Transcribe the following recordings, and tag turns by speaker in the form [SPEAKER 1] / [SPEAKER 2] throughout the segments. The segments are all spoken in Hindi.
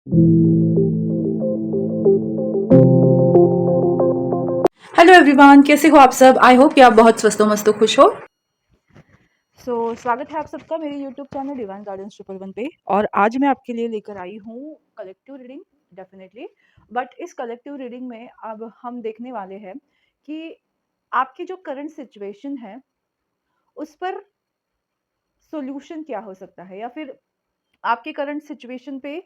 [SPEAKER 1] हेलो एवरीवन, कैसे हो आप सब। आई होप कि आप बहुत स्वस्थ हो, मस्त हो, खुश हो। स्वागत है आप सबका मेरे यूट्यूब चैनल डिवाइन गार्डन्स 111 पे। और आज मैं आपके लिए लेकर आई हूँ कलेक्टिव रीडिंग, डेफिनेटली। बट इस कलेक्टिव रीडिंग में अब हम देखने वाले हैं कि आपकी जो करंट सिचुएशन है उस पर सॉल्यूशन क्या हो सकता है, या फिर आपके करंट सिचुएशन पे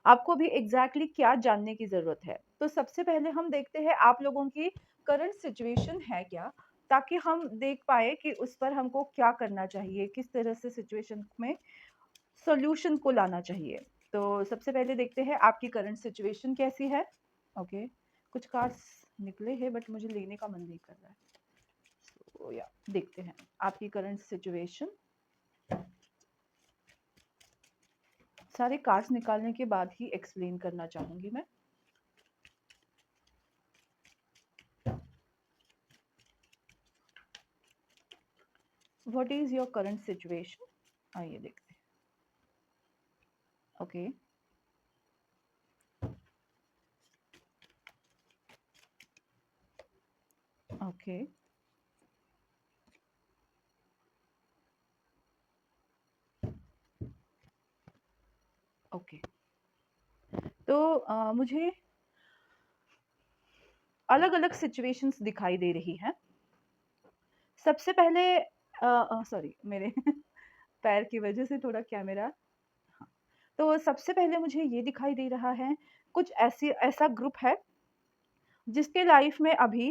[SPEAKER 1] आपको भी एग्जैक्टली क्या जानने की ज़रूरत है। तो सबसे पहले हम देखते हैं आप लोगों की करंट सिचुएशन है क्या, ताकि हम देख पाए कि उस पर हमको क्या करना चाहिए, किस तरह से सिचुएशन में सॉल्यूशन को लाना चाहिए। तो सबसे पहले देखते हैं आपकी करंट सिचुएशन कैसी है। ओके, कुछ कार्ड्स निकले हैं बट मुझे लेने का मन नहीं कर रहा है। तो या देखते हैं आपकी करंट सिचुएशन। सारे कार्ड्स निकालने के बाद ही एक्सप्लेन करना चाहूंगी मैं। What is your current situation, आइए देखते हैं। Okay, okay, okay. तो मुझे अलग अलग सिचुएशंस दिखाई दे रही हैं। सबसे पहले सॉरी, मेरे पैर की वजह से थोड़ा कैमरा। हाँ, तो सबसे पहले मुझे ये दिखाई दे रहा है, कुछ ऐसी ऐसा ग्रुप है जिसके लाइफ में अभी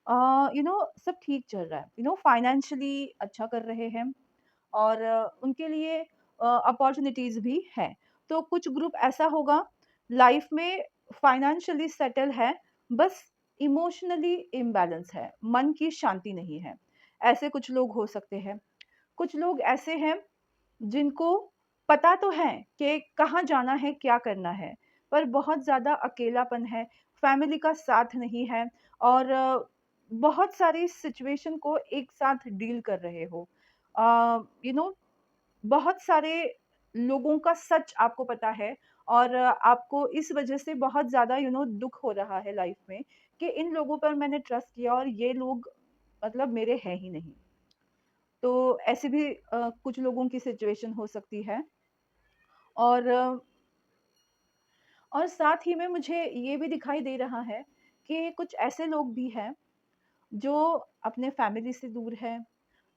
[SPEAKER 1] सब ठीक चल रहा है, फाइनेंशियली अच्छा कर रहे हैं, और उनके लिए अपॉर्चुनिटीज़ भी हैं। तो कुछ ग्रुप ऐसा होगा, लाइफ में फाइनेंशियली सेटल है, बस इमोशनली इम्बैलेंस है, मन की शांति नहीं है। ऐसे कुछ लोग हो सकते हैं। कुछ लोग ऐसे हैं जिनको पता तो है कि कहाँ जाना है, क्या करना है, पर बहुत ज़्यादा अकेलापन है, फैमिली का साथ नहीं है, और बहुत सारी सिचुएशन को एक साथ डील कर रहे हो। यू नो बहुत सारे लोगों का सच आपको पता है, और आपको इस वजह से बहुत ज़्यादा दुख हो रहा है लाइफ में कि इन लोगों पर मैंने ट्रस्ट किया और ये लोग मतलब मेरे हैं ही नहीं। तो ऐसे भी कुछ लोगों की सिचुएशन हो सकती है। और और साथ ही में मुझे ये भी दिखाई दे रहा है कि कुछ ऐसे लोग भी हैं जो अपने फैमिली से दूर है,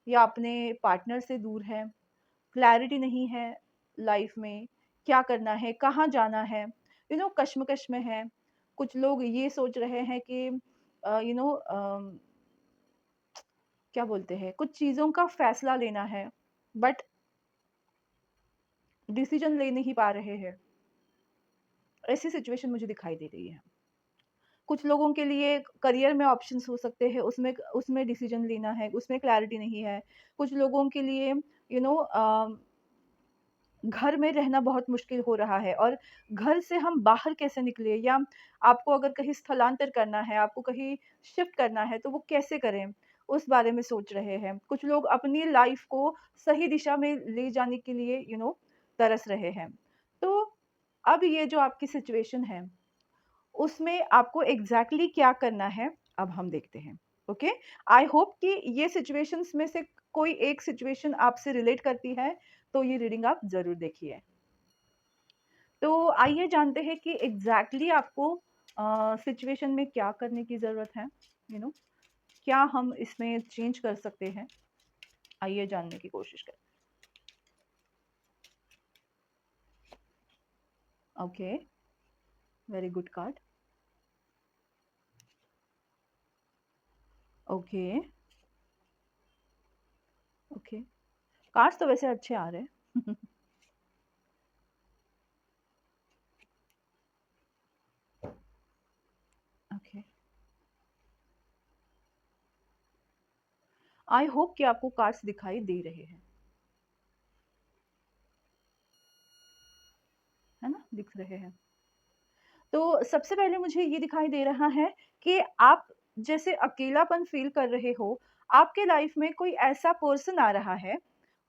[SPEAKER 1] या अपने पार्टनर से दूर है। क्लैरिटी नहीं है लाइफ में, क्या करना है, कहाँ जाना है, कश्मकश में है। कुछ लोग ये सोच रहे हैं कि यू नो क्या बोलते हैं, कुछ चीज़ों का फैसला लेना है, बट डिसीजन ले नहीं पा रहे हैं। ऐसी सिचुएशन मुझे दिखाई दे रही है। कुछ लोगों के लिए करियर में ऑप्शंस हो सकते हैं, उसमें उसमें डिसीजन लेना है, उसमें क्लैरिटी नहीं है। कुछ लोगों के लिए यू नो घर में रहना बहुत मुश्किल हो रहा है, और घर से हम बाहर कैसे निकले, या आपको अगर कहीं स्थलांतर करना है, आपको कहीं शिफ्ट करना है, तो वो कैसे करें, उस बारे में सोच रहे हैं। कुछ लोग अपनी लाइफ को सही दिशा में ले जाने के लिए तरस रहे हैं। तो अब ये जो आपकी सिचुएशन है, उसमें आपको एग्जैक्टली क्या करना है, अब हम देखते हैं। ओके, आई होप कि ये सिचुएशंस में से कोई एक सिचुएशन आपसे रिलेट करती है, तो ये रीडिंग आप जरूर देखिए। तो आइए जानते हैं कि एग्जैक्टली आपको सिचुएशन में क्या करने की ज़रूरत है, यू नो क्या हम इसमें चेंज कर सकते हैं। आइए जानने की कोशिश करें। Okay, very good card. Okay, okay, cards तो वैसे अच्छे आ रहे हैं। ओके, आई होप कि आपको कार्ड्स दिखाई दे रहे हैं, है ना, दिख रहे हैं। तो सबसे पहले मुझे ये दिखाई दे रहा है कि आप जैसे अकेलापन फ़ील कर रहे हो, आपके लाइफ़ में कोई ऐसा पर्सन आ रहा है,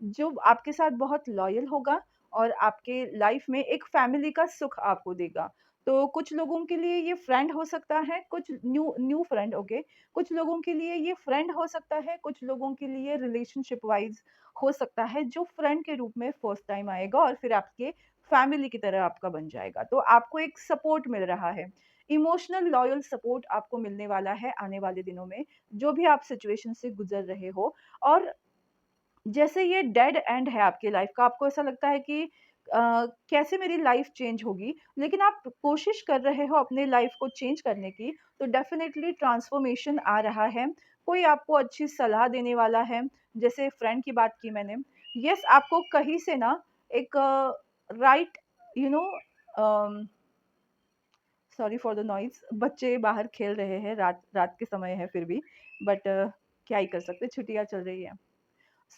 [SPEAKER 1] जो आपके साथ बहुत लॉयल होगा, और आपके लाइफ में एक फैमिली का सुख आपको देगा। तो कुछ लोगों के लिए ये फ्रेंड हो सकता है, कुछ न्यू न्यू फ्रेंड, ओके। कुछ लोगों के लिए ये फ्रेंड हो सकता है, कुछ लोगों के लिए रिलेशनशिप वाइज़ हो सकता है, जो फ्रेंड के रूप में फर्स्ट टाइम आएगा और फिर आपके फैमिली की तरह आपका बन जाएगा। तो आपको एक सपोर्ट मिल रहा है। इमोशनल लॉयल सपोर्ट आपको मिलने वाला है आने वाले दिनों में, जो भी आप सिचुएशन से गुज़र रहे हो। और जैसे ये डेड एंड है आपकी लाइफ का, आपको ऐसा लगता है कि कैसे मेरी लाइफ चेंज होगी, लेकिन आप कोशिश कर रहे हो अपने लाइफ को चेंज करने की, तो डेफ़िनेटली ट्रांसफ़ॉर्मेशन आ रहा है। कोई आपको अच्छी सलाह देने वाला है, जैसे फ्रेंड की बात की मैंने। येस, आपको कहीं से ना एक right you know um, sorry for the noise, बच्चे बाहर खेल रहे हैं, रात रात के समय है फिर भी, बट क्या ही कर सकते हैं, छुट्टियाँ चल रही हैं।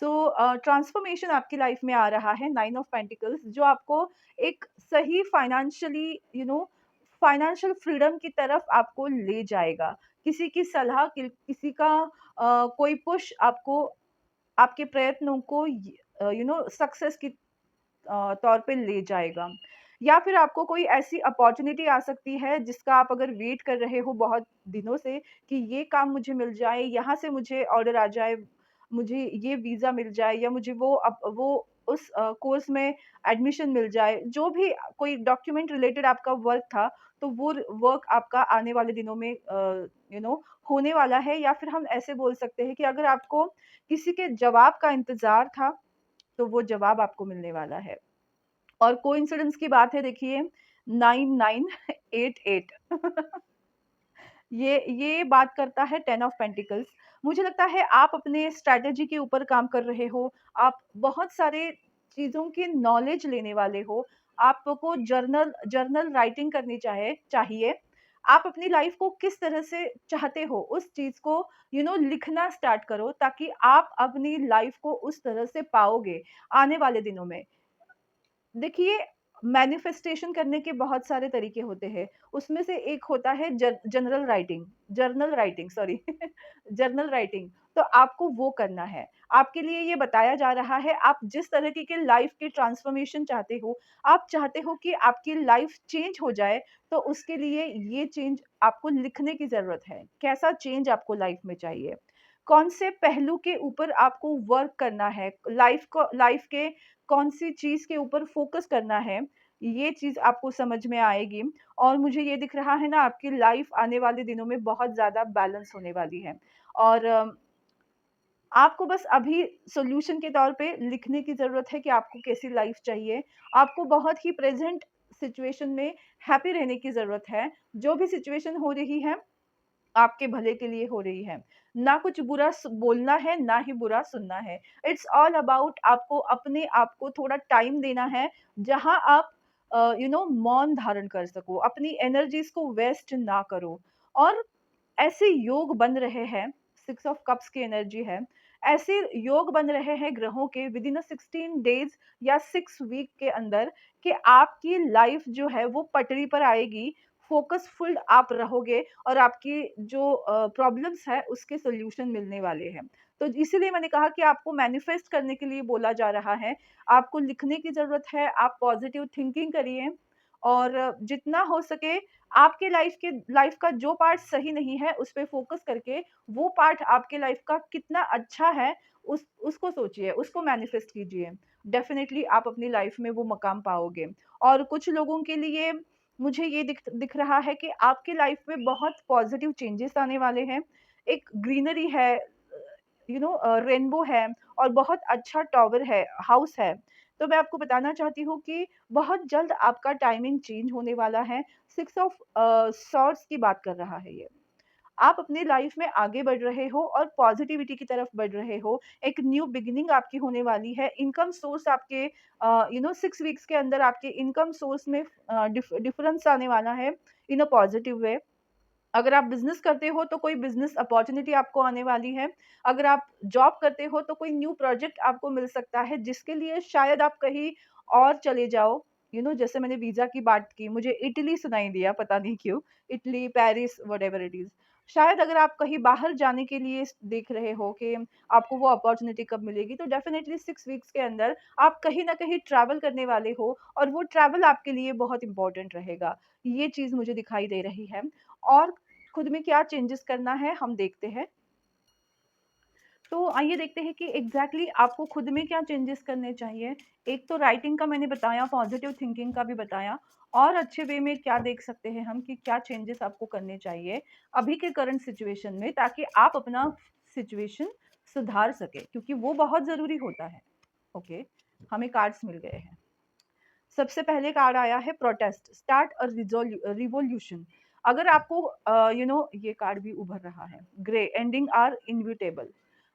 [SPEAKER 1] सो ट्रांसफॉर्मेशन आपकी लाइफ में आ रहा है, 9 ऑफ पेंटिकल्स, जो आपको एक सही फाइनेंशियली फाइनेंशियल फ्रीडम की तरफ आपको ले जाएगा। किसी की सलाह, किसी का कोई पुश आपको आपके प्रयत्नों को सक्सेस की तौर पे ले जाएगा। या फिर आपको कोई ऐसी अपॉर्च्युनिटी आ सकती है जिसका आप अगर वेट कर रहे हो बहुत दिनों से, कि ये काम मुझे मिल जाए, यहाँ से मुझे ऑर्डर आ जाए, मुझे ये वीज़ा मिल जाए, या मुझे वो उस कोर्स में एडमिशन मिल जाए। जो भी कोई डॉक्यूमेंट रिलेटेड आपका वर्क था, तो वो वर्क आपका आने वाले दिनों में होने वाला है। या फिर हम ऐसे बोल सकते हैं कि अगर आपको किसी के जवाब का इंतज़ार था, तो वो जवाब आपको मिलने वाला है। और कोइंसिडेंस की बात है, देखिए, 9988 ये बात करता है 10 ऑफ पेंटिकल्स। मुझे लगता है आप अपने स्ट्रैटेजी के ऊपर काम कर रहे हो, आप बहुत सारे चीज़ों की नॉलेज लेने वाले हो, आपको जर्नल राइटिंग करनी चाहिए। आप अपनी लाइफ़ को किस तरह से चाहते हो, उस चीज़ को लिखना स्टार्ट करो, ताकि आप अपनी लाइफ़ को उस तरह से पाओगे आने वाले दिनों में। देखिए, मैनिफेस्टेशन करने के बहुत सारे तरीके होते हैं। उसमें से एक होता है journal writing, sorry journal writing. तो आपको वो करना है। आपके लिए ये बताया जा रहा है, आप जिस तरीके के लाइफ़ की ट्रांसफ़ॉर्मेशन चाहते हो, आप चाहते हो कि आपकी लाइफ़ चेंज हो जाए, तो उसके लिए ये चेंज आपको लिखने की ज़रूरत है। कैसा चेंज आपको लाइफ़ में चाहिए? कौन से पहलू के ऊपर आपको वर्क करना है? लाइफ़ के कौन-सी चीज़ के ऊपर फ़ोकस करना है, ये चीज़ आपको समझ में आएगी। और मुझे ये दिख रहा है ना, आपकी लाइफ़ आने वाले दिनों में बहुत ज़्यादा बैलेंस होने वाली है। और आपको बस अभी सॉल्यूशन के तौर पे लिखने की ज़रूरत है कि आपको कैसी लाइफ़ चाहिए। आपको बहुत ही प्रेज़ेंट सिचुएशन में हैप्पी रहने की ज़रूरत है। जो भी सिचुएशन हो रही है, आपके भले के लिए हो रही है। ना कुछ बुरा बोलना है, ना ही बुरा सुनना है। इट्स ऑल अबाउट आपको अपने आप को थोड़ा टाइम देना है, जहाँ आप मौन धारण कर सको, अपनी एनर्जीज़ को वेस्ट ना करो। और ऐसे योग बन रहे हैं, 6 ऑफ कप्स की एनर्जी है। ऐसे योग बन रहे हैं ग्रहों के विदिन 16 डेज़ या 6 वीक के अंदर, कि आपकी लाइफ़ जो है वो पटरी पर आएगी, फ़ोकसफुल आप रहोगे, और आपकी जो प्रॉब्लम्स है उसके सॉल्यूशन मिलने वाले हैं। तो इसीलिए मैंने कहा कि आपको मैनिफेस्ट करने के लिए बोला जा रहा है, आपको लिखने की ज़रूरत है, आप पॉज़िटिव थिंकिंग करिए। और जितना हो सके आपके लाइफ का जो पार्ट सही नहीं है, उस पे फ़ोकस करके वो पार्ट आपके लाइफ का कितना अच्छा है, उसको सोचिए, उसको मैनिफेस्ट कीजिए। डेफ़िनिटली आप अपनी लाइफ में वो मकाम पाओगे। और कुछ लोगों के लिए मुझे ये दिख रहा है कि आपकी लाइफ में बहुत पॉज़िटिव चेंजेस आने वाले हैं। एक ग्रीनरी है, रेनबो है, और बहुत अच्छा टॉवर है, हाउस है। तो मैं आपको बताना चाहती हूँ कि बहुत जल्द आपका टाइमिंग चेंज होने वाला है। 6 ऑफ सॉर्ड्स की बात कर रहा है ये। आप अपनी लाइफ में आगे बढ़ रहे हो और पॉजिटिविटी की तरफ बढ़ रहे हो। एक न्यू बिगिनिंग आपकी होने वाली है। इनकम सोर्स आपके 6 वीक्स के अंदर आपके इनकम सोर्स में डिफरेंस आने वाला है इन अ पॉजिटिव वे। अगर आप बिज़नेस करते हो तो कोई बिज़नेस अपॉर्च्युनिटी आपको आने वाली है। अगर आप जॉब करते हो तो कोई न्यू प्रोजेक्ट आपको मिल सकता है, जिसके लिए शायद आप कहीं और चले जाओ। जैसे मैंने वीज़ा की बात की, मुझे इटली सुनाई दिया, पता नहीं क्यों? Italy, Paris, whatever it is. शायद अगर आप कहीं बाहर जाने के लिए देख रहे हो कि आपको वो अपॉर्च्युनिटी कब मिलेगी, तो डेफ़िनेटली 6 वीक्स के अंदर आप कहीं न कहीं ट्रैवल करने वाले हो और वो ट्रैवल आपके लिए बहुत इम्पोर्टेंट रहेगा। ये चीज़ मुझे दिखाई दे रही है और खुद में क्या चेंजेस करना है, हम देखते हैं। तो आइए देखते हैं कि एग्ज़ैक्टली आपको खुद में क्या चेंजेस करने चाहिए। एक तो राइटिंग का मैंने बताया, पॉज़िटिव थिंकिंग का भी बताया और अच्छे वे में क्या देख सकते हैं हम कि क्या चेंजेस आपको करने चाहिए अभी के करंट सिचुएशन में, ताकि आप अपना सिचुएशन सुधार सकें, क्योंकि वो बहुत ज़रूरी होता है। ओके, हमें कार्ड्स मिल गए हैं। सबसे पहले कार्ड आया है प्रोटेस्ट, स्टार्ट अ रिवॉल्यूशन। अगर आपको ये कार्ड भी उभर रहा है, grey, ending are inevitable.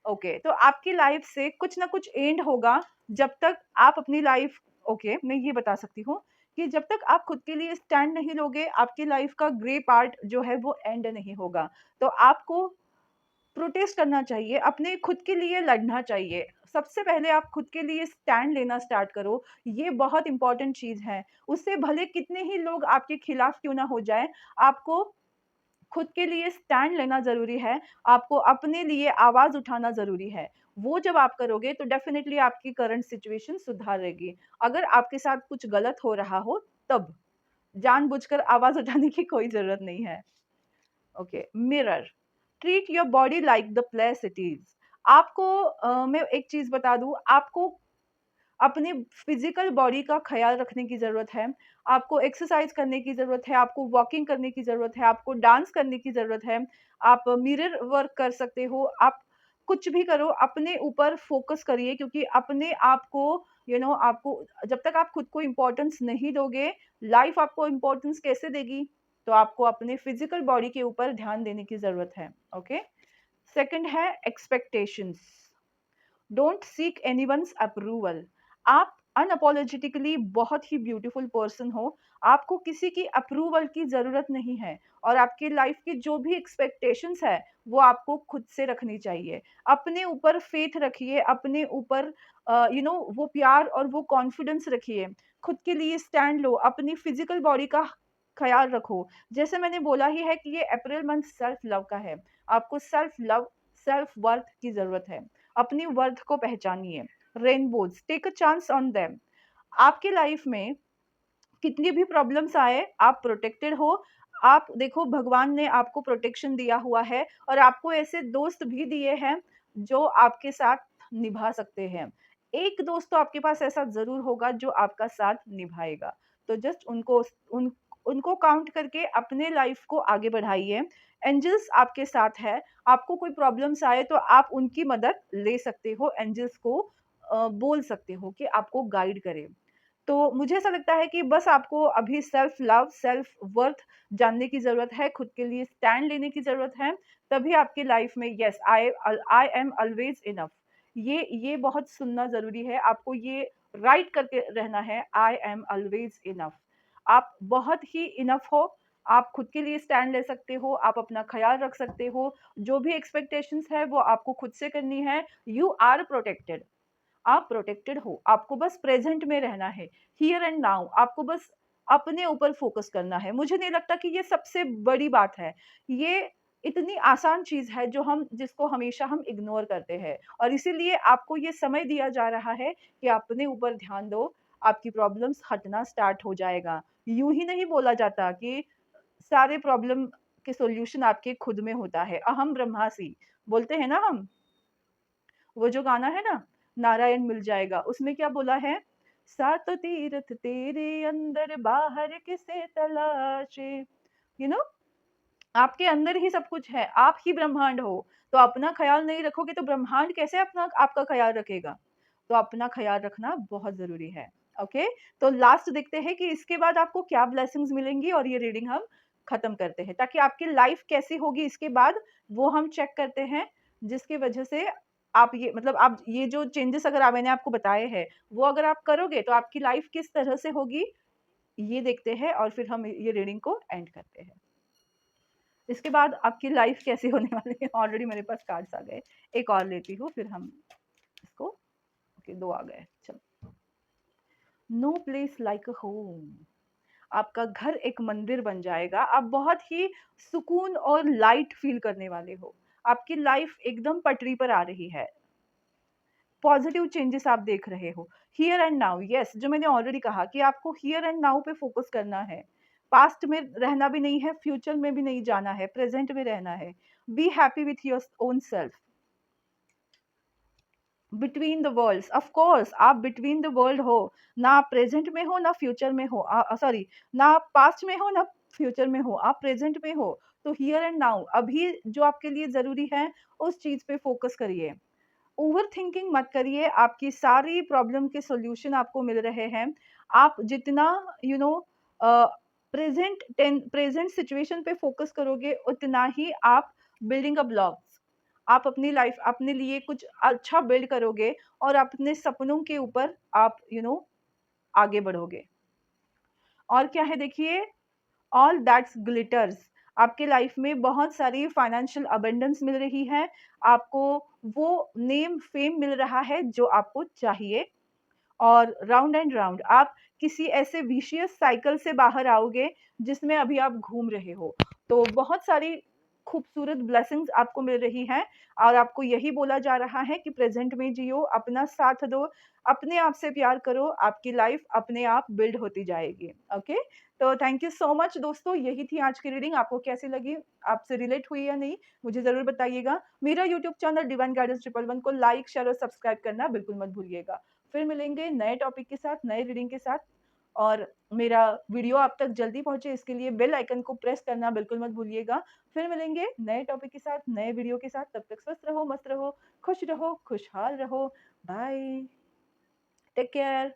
[SPEAKER 1] Okay, तो आपकी लाइफ से कुछ ना कुछ एंड होगा जब तक आप अपनी लाइफ, ओके मैं ये बता सकती हूँ कि जब तक आप खुद के लिए स्टैंड नहीं लोगे, आपकी लाइफ का ग्रे पार्ट जो है वो एंड नहीं होगा। तो आपको प्रोटेस्ट करना चाहिए, अपने खुद के लिए लड़ना चाहिए। सबसे पहले आप खुद के लिए स्टैंड लेना स्टार्ट करो, ये बहुत इम्पोर्टेंट चीज़ है। उससे भले कितने ही लोग आपके खिलाफ क्यों ना हो जाएँ, आपको खुद के लिए स्टैंड लेना ज़रूरी है, आपको अपने लिए आवाज़ उठाना ज़रूरी है। वो जब आप करोगे तो डेफ़िनिटली आपकी करंट सिचुएशन सुधारेगी। अगर आपके साथ कुछ गलत हो रहा हो तब, जानबूझकर आवाज़ उठाने की कोई ज़रूरत नहीं है। Okay, mirror, treat your body like the place it is. आपको मैं एक चीज बता दूं, आपको अपने फिजिकल बॉडी का ख्याल रखने की जरूरत है। आपको एक्सरसाइज करने की जरूरत है, आपको वॉकिंग करने की जरूरत है, आपको डांस करने की जरूरत है। आप मिरर वर्क कर सकते हो, आप कुछ भी करो, अपने ऊपर फोकस करिए, क्योंकि अपने आप को आपको जब तक आप खुद को इम्पोर्टेंस नहीं दोगे, लाइफ आपको इम्पोर्टेंस कैसे देगी? तो आपको अपने फिजिकल बॉडी के ऊपर ध्यान देने की जरूरत है। ओके, सेकंड है expectations, don't seek anyone's approval. आप अनअपोलोजेटिकली बहुत ही ब्यूटीफुल पर्सन हो, आपको किसी की अप्रूवल की ज़रूरत नहीं है और आपकी लाइफ की जो भी एक्सपेक्टेशंस है, वो आपको खुद से रखनी चाहिए। अपने ऊपर फेथ रखिए, अपने ऊपर वो प्यार और वो कॉन्फिडेंस रखिए। खुद के लिए स्टैंड लो, अपनी फिज़िकल बॉडी का ख़्याल रखो। जैसे मैंने बोला ही है कि ये अप्रैल मंथ सेल्फ लव का है। आपको सेल्फ लव, सेल्फ वर्थ की ज़रूरत है। अपनी वर्थ को पहचानिए। Rainbows, take a chance on them. आपकी लाइफ में कितनी भी प्रॉब्लम्स आए, आप प्रोटेक्टेड हो। आप देखो, भगवान ने आपको प्रोटेक्शन दिया हुआ है और आपको ऐसे दोस्त भी दिए हैं जो आपके साथ निभा सकते हैं। एक दोस्त तो आपके पास ऐसा ज़रूर होगा जो आपका साथ निभाएगा। तो जस्ट उनको काउंट करके अपने लाइफ को आगे बढ़ाइए। एंजल्स आपके साथ है, आपको कोई प्रॉब्लम्स आए तो आप उनकी मदद ले सकते हो, एंजल्स को बोल सकते हो कि आपको गाइड करें। तो मुझे ऐसा लगता है कि बस आपको अभी सेल्फ लव, सेल्फ वर्थ जानने की ज़रूरत है, खुद के लिए स्टैंड लेने की ज़रूरत है, तभी आपकी लाइफ में yes I am always enough, ये बहुत सुनना ज़रूरी है। आपको ये राइट करके रहना है, आई एम ऑलवेज़ इनफ। आप बहुत ही इनफ हो, आप खुद के लिए स्टैंड ले सकते हो, आप अपना ख़्याल रख सकते हो, जो भी एक्सपेक्टेशंस है वो आपको खुद से करनी है। You are protected. आप प्रोटेक्टेड हो, आपको बस प्रेजेंट में रहना है, हियर एंड नाउ। आपको बस अपने ऊपर फोकस करना है। मुझे नहीं लगता कि ये सबसे बड़ी बात है। ये इतनी आसान चीज है जो हम जिसको हमेशा हम इग्नोर करते हैं, और इसीलिए आपको ये समय दिया जा रहा है कि अपने ऊपर ध्यान दो। आपकी प्रॉब्लम्स हटना स्टार्ट हो जाएगा। यूं ही नहीं बोला जाता कि सारे प्रॉब्लम के सॉल्यूशन आपके खुद में होता है। अहम ब्रह्मास्मि बोलते हैं ना हम, वो जो गाना है ना, नारायण मिल जाएगा, उसमें क्या बोला है? सात तीरथ तेरे अंदर, बाहर किसे तलाशे। यू नो, आपके अंदर ही सब कुछ है, आप ही ब्रह्मांड हो। तो अपना ख्याल नहीं रखोगे तो ब्रह्मांड कैसे अपना आपका ख्याल रखेगा? तो अपना ख्याल रखना बहुत जरूरी है। ओके, तो लास्ट देखते हैं कि इसके बाद आपको क्या ब्लेसिंग्स मिलेंगी और ये रीडिंग हम खत्म करते हैं, ताकि आपकी लाइफ कैसी होगी इसके बाद वो हम चेक करते हैं, जिसकी वजह से आप ये मतलब आप ये जो चेंजेस अगर मैंने आपको बताए हैं, वो अगर आप करोगे तो आपकी लाइफ किस तरह से होगी, ये देखते हैं और फिर हम ये रीडिंग को एंड करते हैं। इसके बाद आपकी लाइफ कैसी होने वाली है, ऑलरेडी मेरे पास कार्ड्स आ गए। एक और लेती हूँ फिर हम इसको, ओके 2 आ गए, चलो। No place like a home. आपका घर एक मंदिर बन जाएगा। आप बहुत ही सुकून और लाइट फ़ील करने वाले हो। आपकी लाइफ़ एकदम पटरी पर आ रही है। पॉज़िटिव चेंजेस आप देख रहे हो। हियर एंड नाउ येस, जो मैंने ऑलरेडी कहा कि आपको हियर एंड नाउ पे फ़ोकस करना है। पास्ट में रहना भी नहीं है, फ्यूचर में भी नहीं जाना है, प्रेज़ेंट में रहना है। Be happy with your own self. Between the worlds, of course आप बिटवीन द वर्ल्ड हो। ना आप प्रेज़ेंट में हो, ना फ्यूचर में हो। सॉरी, ना आप पास्ट में हो, ना फ्यूचर में हो, आप प्रेज़ेंट में हो। तो हियर एंड नाउ अभी जो आपके लिए ज़रूरी है, उस चीज़ पे फ़ोकस करिए। ओवरथिंकिंग मत करिए, आपकी सारी प्रॉब्लम के सॉल्यूशन आपको मिल रहे हैं। आप जितना you know a, present situation पे फ़ोकस करोगे, उतना ही आप बिल्डिंग अ ब्लॉक्स, आप अपनी लाइफ़ अपने लिए कुछ अच्छा बिल्ड करोगे और अपने सपनों के ऊपर आप आगे बढ़ोगे। और क्या है देखिए, ऑल दैट्स ग्लिटर्स, आपके लाइफ में बहुत सारी फाइनेंशियल अबंडेंस मिल रही है, आपको वो नेम फेम मिल रहा है जो आपको चाहिए। और राउंड एंड राउंड आप किसी ऐसे विशियस साइकिल से बाहर आओगे जिसमें अभी आप घूम रहे हो। तो बहुत सारी खूबसूरत ब्लेसिंग्स आपको मिल रही हैं और आपको यही बोला जा रहा है कि प्रेज़ेंट में जियो, अपना साथ दो, अपने आप से प्यार करो, आपकी लाइफ़ अपने आप बिल्ड होती जाएगी। ओके? तो थैंक यू सो मच दोस्तों, यही थी आज की रीडिंग। आपको कैसी लगी? आपसे रिलेट हुई या नहीं? मुझे ज़रूर बताइएगा। मेरा यूट्यूब चैनल डिवाइन गाइडेंस 111 को लाइक, शेयर और सब्सक्राइब करना बिल्कुल मत भूलिएगा। फिर मिलेंगे नए टॉपिक के साथ, नए रीडिंग के साथ। और मेरा वीडियो आप तक जल्दी पहुंचे इसके लिए बेल आइकन को प्रेस करना बिल्कुल मत भूलिएगा। फिर मिलेंगे नए टॉपिक के साथ, नए वीडियो के साथ। तब तक स्वस्थ रहो, मस्त रहो, खुश रहो, खुशहाल रहो। Bye, take care.